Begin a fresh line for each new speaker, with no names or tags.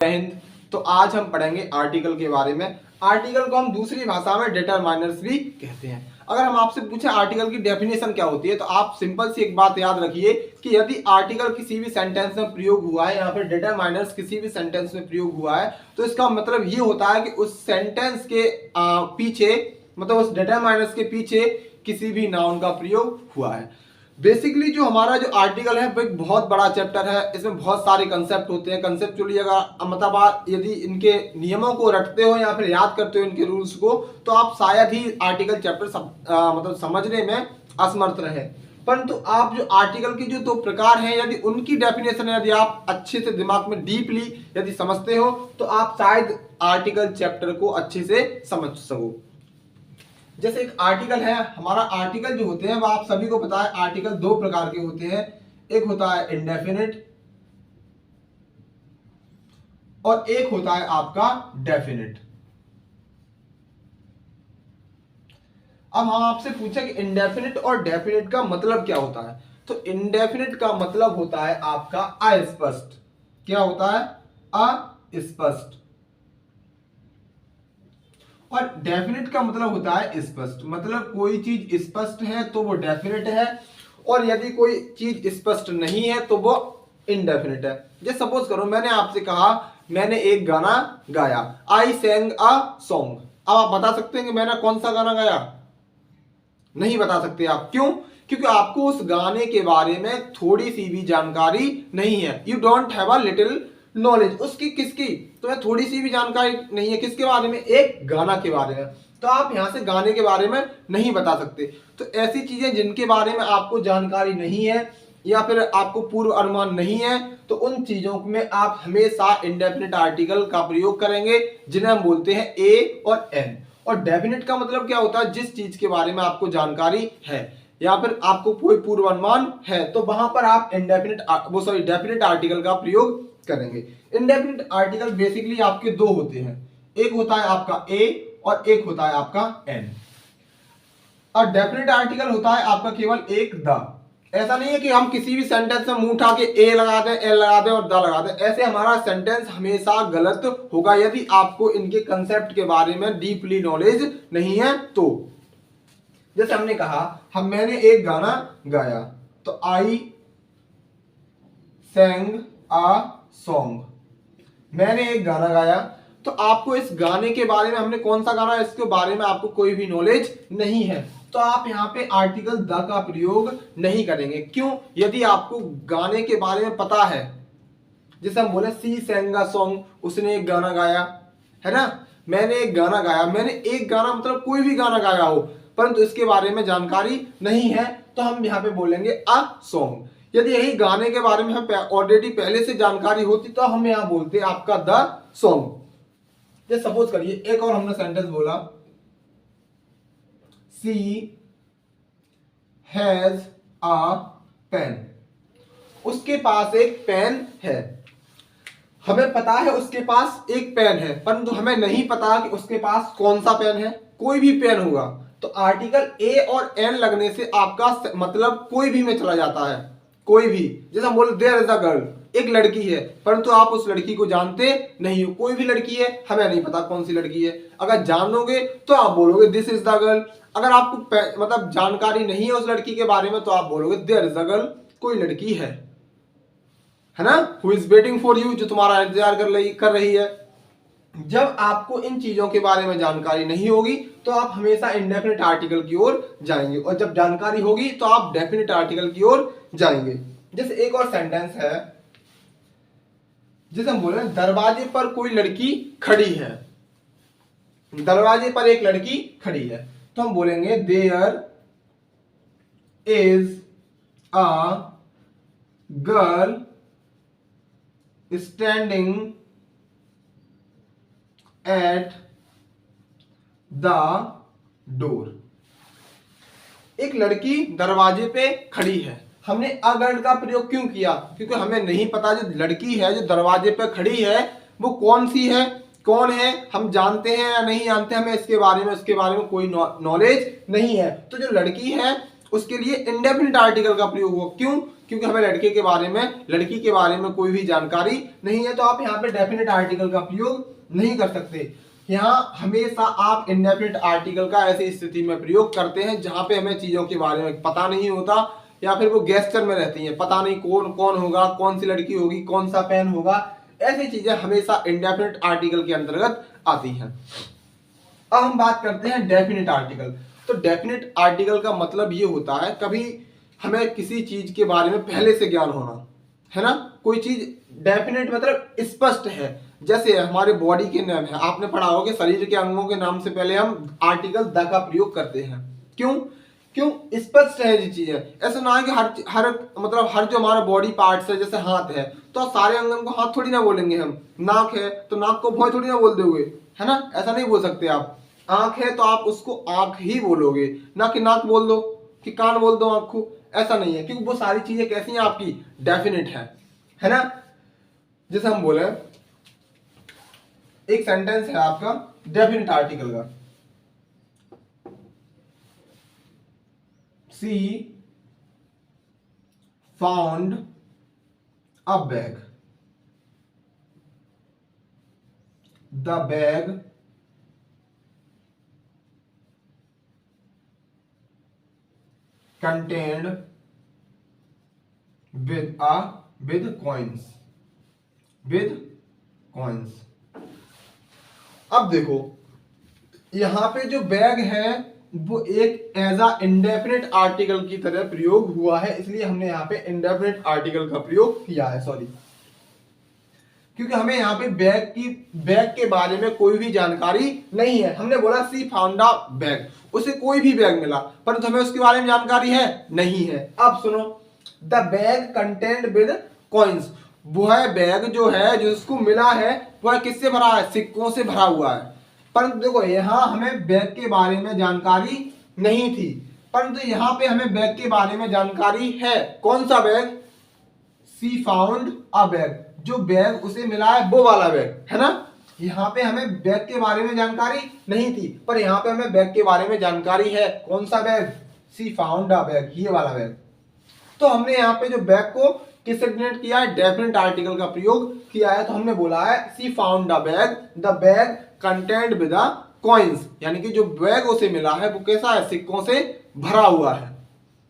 हिंद। तो आज हम पढ़ेंगे आर्टिकल के बारे में। आर्टिकल को हम दूसरी भाषा में डिटरमाइनर्स भी कहते हैं। अगर हम आपसे पूछे आर्टिकल की डेफिनेशन क्या होती है, तो आप सिंपल सी एक बात याद रखिए कि यदि आर्टिकल किसी भी सेंटेंस में प्रयोग हुआ है, यहाँ पर डिटरमाइनर्स किसी भी सेंटेंस में प्रयोग हुआ है, तो इसका मतलब ये होता है कि उस सेंटेंस के पीछे, मतलब उस डिटरमाइनर्स के पीछे किसी भी नाउन का प्रयोग हुआ है। बेसिकली जो हमारा जो आर्टिकल है वो एक बहुत बड़ा चैप्टर है। इसमें बहुत सारे कंसेप्ट होते हैं। कंसेप्चुअली अगर मतलब आप यदि इनके नियमों को रटते हो या फिर याद करते हो इनके रूल्स को, तो आप शायद ही आर्टिकल चैप्टर मतलब समझने में असमर्थ रहे। परंतु आप जो आर्टिकल के जो दो प्रकार हैं, यदि उनकी डेफिनेशन यदि आप अच्छे से दिमाग में डीपली यदि समझते हो, तो आप शायद आर्टिकल चैप्टर को अच्छे से समझ सको। जैसे एक आर्टिकल है, हमारा आर्टिकल जो होते हैं वो आप सभी को पता है, आर्टिकल दो प्रकार के होते हैं। एक होता है इंडेफिनिट और एक होता है आपका डेफिनिट। अब हम आपसे पूछे कि इंडेफिनिट और डेफिनिट का मतलब क्या होता है, तो इंडेफिनिट का मतलब होता है आपका अस्पष्ट। क्या होता है? अस्पष्ट। और डेफिनेट का मतलब होता है स्पष्ट। मतलब कोई चीज स्पष्ट है तो वो डेफिनेट है, और यदि कोई चीज स्पष्ट नहीं है तो वो इनडेफिनेट है। जैसे सपोज करो मैंने आपसे कहा मैंने एक गाना गाया, आई सेंग अ सॉन्ग। अब आप बता सकते हैं कि मैंने कौन सा गाना गाया? नहीं बता सकते आप। क्यों? क्योंकि आपको उस गाने के बारे में थोड़ी सी भी जानकारी नहीं है। You don't have a little knowledge. उसकी किसकी? तो थोड़ी सी भी जानकारी नहीं है। किसके बारे में? एक गाना के बारे में। तो आप यहां से गाने के बारे में नहीं बता सकते। तो ऐसी चीजें जिनके बारे में आपको जानकारी नहीं है या फिर आपको पूर्व अनुमान नहीं है, तो उन चीजों में आप हमेशा इंडेफिनिट आर्टिकल का प्रयोग करेंगे, जिन्हें हम बोलते हैं ए और एन। और डेफिनेट का मतलब क्या होता है? जिस चीज के बारे में आपको जानकारी है या फिर आपको कोई पूर्वानुमान है, तो वहां पर आप डेफिनेट आर्टिकल का प्रयोग करेंगे। इंडेफिनिट आर्टिकल बेसिकली आपके दो होते हैं, एक होता है आपका ए और एक होता है आपका एन। और डेफिनेट आर्टिकल होता है आपका केवल एक द। ऐसा नहीं है कि हम किसी भी सेंटेंस में मुंह उठा के ए लगा दें, एल लगा दें और द लगा दें। ऐसे हमारा सेंटेंस हमेशा गलत होगा यदि आपको इनके कंसेप्ट के बारे में डीपली नॉलेज नहीं है तो। जैसे हमने कहा मैंने एक गाना गाया, तो आई सेंग अ सॉन्ग। मैंने एक गाना गाया, तो आपको इस गाने के बारे में, हमने कौन सा गाना, इसके बारे में आपको कोई भी नॉलेज नहीं है, तो आप यहाँ पे आर्टिकल द का प्रयोग नहीं करेंगे। क्यों? यदि आपको गाने के बारे में पता है, जैसे हम बोले सी सेंग अ सॉन्ग, उसने एक गाना गाया, है ना। मैंने एक गाना गाया, मैंने एक गाना मतलब कोई भी गाना गाया हो, परंतु इसके बारे में जानकारी नहीं है, तो हम यहाँ पे बोलेंगे अ सॉन्ग। यदि यही गाने के बारे में हमें ऑलरेडी पहले से जानकारी होती, तो हम यहाँ बोलते आपका द सॉन्ग। जैसे सपोज करिए एक और हमने सेंटेंस बोला, सी हैज अ पेन। उसके पास एक पेन है। हमें पता है उसके पास एक पेन है, परंतु हमें नहीं पता कि उसके पास कौन सा पेन है। कोई भी पेन होगा, तो आर्टिकल ए और एन लगने से आपका मतलब कोई भी में चला जाता है। कोई भी, जैसे हम बोले देयर इज अ गर्ल, एक लड़की है, परंतु आप उस लड़की को जानते नहीं हो। कोई भी लड़की है, हमें नहीं पता कौन सी लड़की है। अगर जानोगे तो आप बोलोगे दिस इज द गर्ल। अगर आपको मतलब जानकारी नहीं है उस लड़की के बारे में, तो आप बोलोगे देयर इज अ गर्ल, कोई लड़की है ना, who is waiting for you, जो तुम्हारा इंतजार कर रही है। जब आपको इन चीजों के बारे में जानकारी नहीं होगी, तो आप हमेशा इंडेफिनिट आर्टिकल की ओर जाएंगे, और जब जानकारी होगी तो आप डेफिनिट आर्टिकल की ओर जाएंगे। जैसे एक और सेंटेंस है, जैसे हम बोल रहे हैं दरवाजे पर कोई लड़की खड़ी है। दरवाजे पर एक लड़की खड़ी है, तो हम बोलेंगे there is a girl standing at the door. एक लड़की दरवाजे पे खड़ी है। हमने अ गर्ल का प्रयोग क्यों किया? क्योंकि हमें नहीं पता जो लड़की है जो दरवाजे पे खड़ी है वो कौन सी है, कौन है, हम जानते हैं या नहीं जानते, हमें उसके बारे में कोई नॉलेज नहीं है। तो जो लड़की है उसके लिए इंडेफिनिट आर्टिकल का प्रयोग हुआ। क्यों? क्योंकि हमें लड़की के बारे में कोई भी जानकारी नहीं है, तो आप यहाँ पे डेफिनेट आर्टिकल का प्रयोग नहीं कर सकते। यहाँ हमेशा आप इंडेफिनिट आर्टिकल का ऐसी स्थिति में प्रयोग करते हैं जहां पे हमें चीजों के बारे में पता नहीं होता, या फिर वो गेस्चर में रहती हैं, पता नहीं कौन कौन होगा, कौन सी लड़की होगी, कौन सा पेन होगा, ऐसी चीजें हमेशा इंडेफिनिट आर्टिकल के अंतर्गत आती हैं। अब हम बात करते हैं डेफिनिट आर्टिकल। तो डेफिनिट आर्टिकल का मतलब ये होता है कभी हमें किसी चीज के बारे में पहले से ज्ञान होना, है ना। कोई चीज डेफिनेट मतलब स्पष्ट है, जैसे हमारे बॉडी के नाम है, आपने पढ़ा होगा शरीर के अंगों के नाम से पहले हम आर्टिकल द का प्रयोग करते हैं। क्यों स्पष्ट है ये चीजें। ऐसा ना है कि हर मतलब हर जो हमारा बॉडी पार्ट्स है, जैसे हाथ है तो सारे अंगों को हाथ थोड़ी ना बोलेंगे हम, नाक है तो नाक को भौं थोड़ी ना बोल दोगे, है ना, ऐसा नहीं बोल सकते आप। आंख है तो आप उसको आंख ही बोलोगे, ना कि नाक बोल दो कि कान बोल दो आंख को, ऐसा नहीं है, क्योंकि वो सारी चीजें कैसी हैं आपकी डेफिनेट है ना। जैसे हम बोले एक सेंटेंस है आपका डेफिनेट आर्टिकल का, she found a bag, the bag contained with coins। अब देखो यहां पे जो बैग है वो एक एज अ इंडेफिनिट आर्टिकल की तरह प्रयोग हुआ है, इसलिए हमने यहाँ पे इंडेफिनिट आर्टिकल का प्रयोग किया है, सॉरी, क्योंकि हमें यहाँ पे बैग के बारे में कोई भी जानकारी नहीं है। हमने बोला सी फाउंड अ बैग, उसे कोई भी बैग मिला, परंतु हमें उसके बारे में जानकारी है नहीं है। अब सुनो, the bag contained with coins, वह बैग जो है जिसको मिला है वह किससे भरा है, सिक्कों से भरा हुआ है। परंतु देखो यहाँ हमें बैग के बारे में जानकारी नहीं थी, परंतु यहाँ पे हमें बैग के बारे में जानकारी है। कौन सा bag, she found a bag, जो बैग उसे मिला है वो वाला बैग, है ना। यहाँ पे हमें बैग के बारे में जानकारी नहीं थी, पर यहाँ पे हमें बैग के बारे में जानकारी है। कौन सा bag, she found a bag, ये वाला बैग। तो हमने यहाँ पे जो बैग को किससे डिनोट किया है, डेफिनेट आर्टिकल का प्रयोग किया है। तो हमने बोला है she found a bag, the bag contained with coins, यानी कि जो बैग उसे मिला है वो कैसा है, सिक्कों से भरा हुआ है।